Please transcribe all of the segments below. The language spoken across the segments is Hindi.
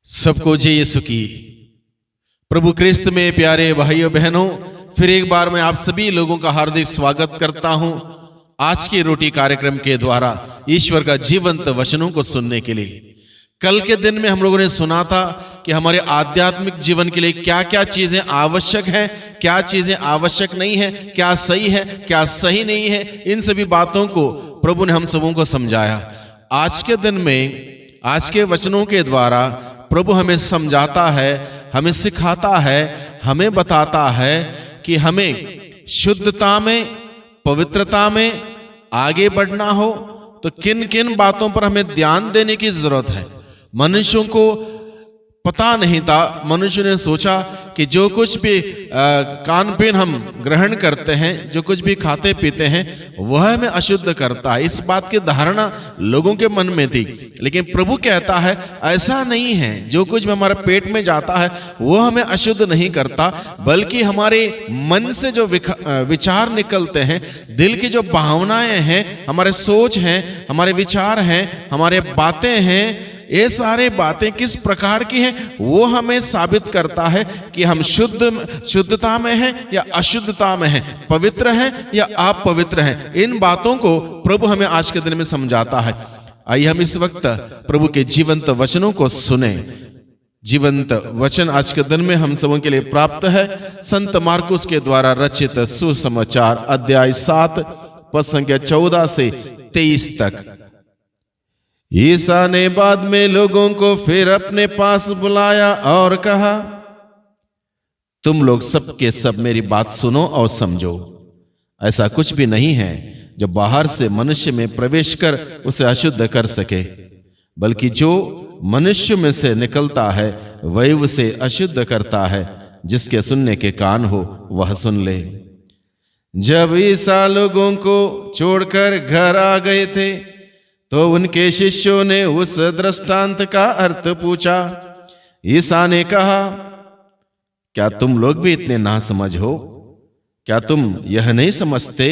सबको जय यीशु की। प्रभु क्रिस्त में प्यारे भाइयों बहनों, फिर एक बार मैं आप सभी लोगों का हार्दिक स्वागत करता हूं आज की रोटी कार्यक्रम के द्वारा ईश्वर का जीवंत वचनों को सुनने के लिए। कल के दिन में हम लोगों ने सुना था कि हमारे आध्यात्मिक जीवन के लिए क्या क्या चीजें आवश्यक हैं, क्या चीजें आवश्यक नहीं है, क्या सही है, क्या सही नहीं है। इन सभी बातों को प्रभु ने हम सबों को समझाया। आज के दिन में आज के वचनों के द्वारा प्रभु हमें समझाता है, हमें सिखाता है, हमें बताता है कि हमें शुद्धता में, पवित्रता में आगे बढ़ना हो तो किन किन बातों पर हमें ध्यान देने की जरूरत है। मनुष्यों को पता नहीं था, मनुष्य ने सोचा कि जो कुछ भी कान पीन हम ग्रहण करते हैं, जो कुछ भी खाते पीते हैं, वह हमें अशुद्ध करता है। इस बात की धारणा लोगों के मन में थी, लेकिन प्रभु कहता है ऐसा नहीं है। जो कुछ भी हमारे पेट में जाता है वो हमें अशुद्ध नहीं करता, बल्कि हमारे मन से जो विचार निकलते हैं, दिल की जो भावनाएं हैं, हमारे सोच हैं, हमारे विचार हैं, हमारे बातें हैं, ये सारे बातें किस प्रकार की हैं वो हमें साबित करता है कि हम शुद्धता में हैं या अशुद्धता में हैं, पवित्र हैं या अपवित्र हैं। इन बातों को प्रभु हमें आज के दिन में समझाता है। आइए हम इस वक्त प्रभु के जीवंत वचनों को सुने। जीवंत वचन आज के दिन में हम सबों के लिए प्राप्त है संत मार्कुस के द्वारा रचित सुसमाचार अध्याय 7 पद संख्या 14 से 23 तक। ईसा ने बाद में लोगों को फिर अपने पास बुलाया और कहा, तुम लोग सबके सब मेरी बात सुनो और समझो। ऐसा कुछ भी नहीं है जो बाहर से मनुष्य में प्रवेश कर उसे अशुद्ध कर सके, बल्कि जो मनुष्य में से निकलता है वही उसे अशुद्ध करता है। जिसके सुनने के कान हो वह सुन ले। जब ईसा लोगों को छोड़कर घर आ गए थे तो उनके शिष्यों ने उस दृष्टांत का अर्थ पूछा। ईसा ने कहा, क्या तुम लोग भी इतने नासमझ हो? क्या तुम यह नहीं समझते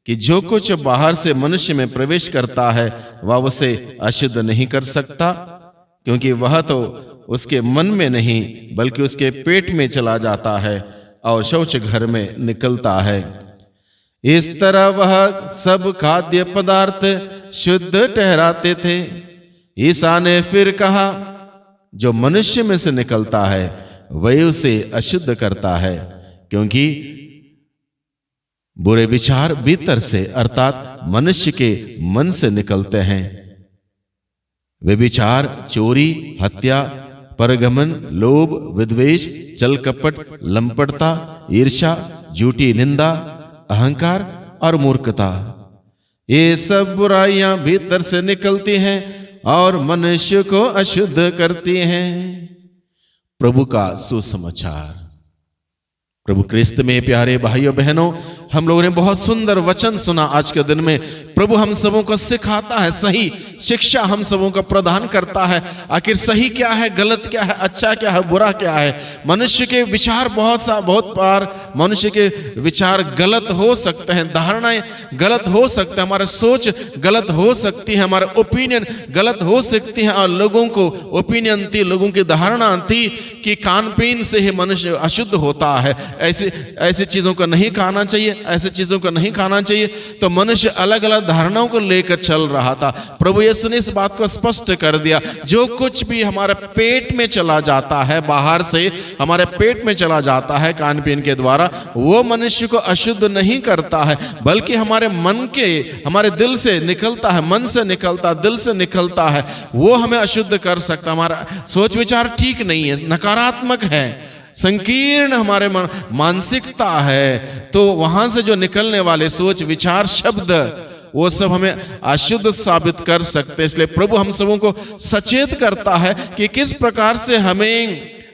कि जो कुछ बाहर से मनुष्य में प्रवेश करता है वह उसे अशुद्ध नहीं कर सकता, क्योंकि वह तो उसके मन में नहीं बल्कि उसके पेट में चला जाता है और शौच घर में निकलता है। इस तरह वह सब खाद्य पदार्थ शुद्ध ठहराते थे। ईसा ने फिर कहा, जो मनुष्य में से निकलता है वही उसे अशुद्ध करता है, क्योंकि बुरे विचार भीतर से अर्थात मनुष्य के मन से निकलते हैं। वे विचार चोरी, हत्या, परगमन, लोभ, विद्वेष, छल कपट, लंपटता, ईर्ष्या, झूठी निंदा, अहंकार और मूर्खता, ये सब बुराइयां भीतर से निकलती हैं और मनुष्य को अशुद्ध करती हैं। प्रभु का सुसमाचार। प्रभु क्रिस्त में प्यारे भाइयों बहनों, हम लोगों ने बहुत सुंदर वचन सुना आज के दिन में। प्रभु हम सबों को सिखाता है, सही शिक्षा हम सबों को प्रदान करता है। आखिर सही क्या है, गलत क्या है, अच्छा क्या है, बुरा क्या है। मनुष्य के विचार बहुत बार मनुष्य के विचार गलत हो सकते हैं, धारणाएं गलत हो सकते हैं, हमारे सोच गलत हो सकती है, हमारे ओपिनियन गलत हो सकती है। और लोगों को ओपिनियन थी, लोगों की धारणा थी कि खान पीन से ही मनुष्य अशुद्ध होता है, ऐसी चीजों को नहीं खाना चाहिए, ऐसी चीजों को नहीं खाना चाहिए। तो मनुष्य अलग अलग धारणाओं को लेकर चल रहा था। प्रभु यीशु ने इस बात को स्पष्ट कर दिया, जो कुछ भी हमारे पेट में चला जाता है, बाहर से हमारे पेट में चला जाता है खान पीन के द्वारा, वो मनुष्य को अशुद्ध नहीं करता है, बल्कि हमारे मन के, हमारे दिल से निकलता है, मन से निकलता, दिल से निकलता है, वो हमें अशुद्ध कर सकता। हमारा सोच विचार ठीक नहीं है, नकारात्मक है, संकीर्ण हमारे मानसिकता है, तो वहां से जो निकलने वाले सोच विचार शब्द वो सब हमें अशुद्ध साबित कर सकते। इसलिए प्रभु हम सबों को सचेत करता है कि किस प्रकार से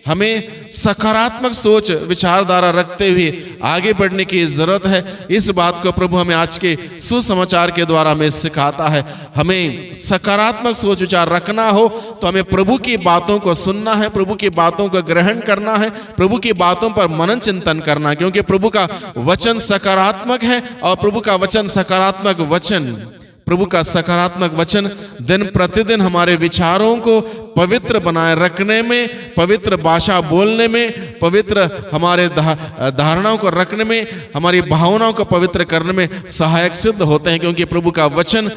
हमें सकारात्मक सोच विचारधारा रखते हुए आगे बढ़ने की जरूरत है। इस बात को प्रभु हमें आज के सुसमाचार के द्वारा हमें सिखाता है। हमें सकारात्मक सोच विचार रखना हो तो हमें प्रभु की बातों को सुनना है, प्रभु की बातों को ग्रहण करना है, प्रभु की बातों पर मनन चिंतन करना है, क्योंकि प्रभु का वचन सकारात्मक है और प्रभु का वचन सकारात्मक वचन प्रभु का सकारात्मक वचन दिन प्रतिदिन हमारे विचारों को पवित्र बनाए रखने में, पवित्र भाषा बोलने में, पवित्र हमारे धारणाओं को रखने में, हमारी भावनाओं को पवित्र करने में सहायक सिद्ध होते हैं, क्योंकि प्रभु का वचन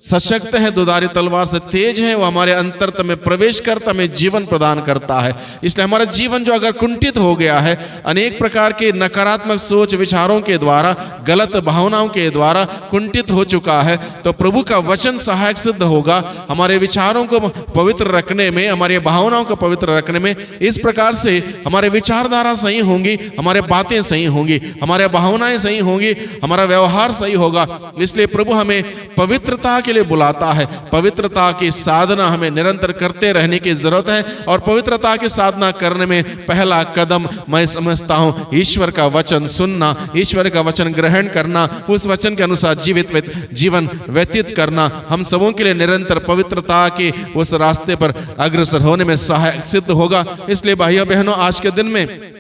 सशक्त है, दुधारी तलवार से तेज है, वो हमारे अंतरतम में प्रवेश करता, हमें जीवन प्रदान करता है। इसलिए हमारा जीवन जो अगर कुंठित हो गया है, अनेक प्रकार के नकारात्मक सोच विचारों के द्वारा, गलत भावनाओं के द्वारा कुंठित हो चुका है, तो प्रभु का वचन सहायक सिद्ध होगा हमारे विचारों को पवित्र रखने में, हमारी भावनाओं को पवित्र रखने में। इस प्रकार से हमारे विचारधारा सही होंगी, हमारे बातें सही होंगी, हमारे भावनाएं सही होंगी, हमारा व्यवहार सही होगा। इसलिए प्रभु हमें पवित्रता के लिए बुलाता है। पवित्रता की साधना हमें निरंतर करते रहने की जरूरत है, और पवित्रता की साधना करने में पहला कदम मैं समझता हूं ईश्वर का वचन सुनना, ईश्वर का वचन ग्रहण करना, उस वचन के अनुसार जीवन व्यतीत करना हम सबों के लिए निरंतर पवित्रता के उस रास्ते पर अग्रसर होने में सहायक सिद्ध होगा। इसलिए भाइयों बहनों, आज के दिन में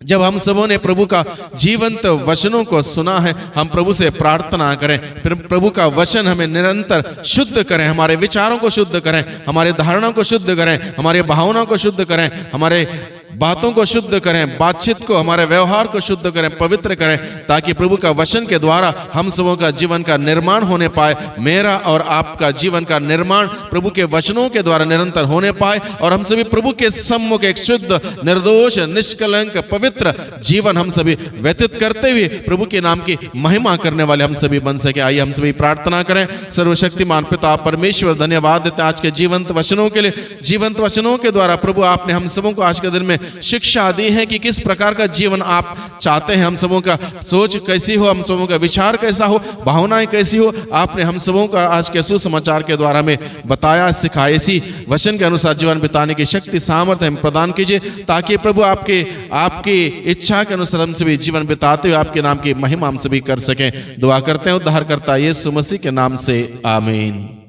जब हम सबों ने प्रभु का जीवंत वचनों को सुना है, हम प्रभु से प्रार्थना करें, फिर प्रभु का वचन हमें निरंतर शुद्ध करें, हमारे विचारों को शुद्ध करें, हमारे धारणाओं को शुद्ध करें, हमारी भावनाओं को शुद्ध करें, हमारे बातों को शुद्ध करें, बातचीत को, हमारे व्यवहार को शुद्ध करें, पवित्र करें, ताकि प्रभु का वचन के द्वारा हम सबों का जीवन का निर्माण होने पाए। मेरा और आपका जीवन का निर्माण प्रभु के वचनों के द्वारा निरंतर होने पाए, और हम सभी प्रभु के सम्मुख एक शुद्ध, निर्दोष, निष्कलंक, पवित्र जीवन हम सभी व्यतीत करते हुए प्रभु के नाम की महिमा करने वाले हम सभी बन सके। आइए हम सभी प्रार्थना करें। सर्वशक्तिमान पिता परमेश्वर, धन्यवाद देते आज के जीवंत वचनों के लिए। जीवंत वचनों के द्वारा प्रभु आपने हम सबों को आज के दिन में शिक्षा दी है कि किस प्रकार का जीवन आप चाहते हैं, हम सबों का सोच कैसी हो, हम सबों का विचार कैसा हो, भावनाएं कैसी हो, आपने हम सबों का आज के सुसमाचार के द्वारा में बताया, सिखाया। इसी वचन के अनुसार जीवन बिताने की शक्ति, सामर्थ्य हम प्रदान कीजिए, ताकि प्रभु आपकी इच्छा के अनुसार हम सभी जीवन बिताते हुए आपके नाम की महिमा हम सभी कर सकें। दुआ करते हैं उद्धारकर्ता यीशु मसीह के नाम से, आमीन।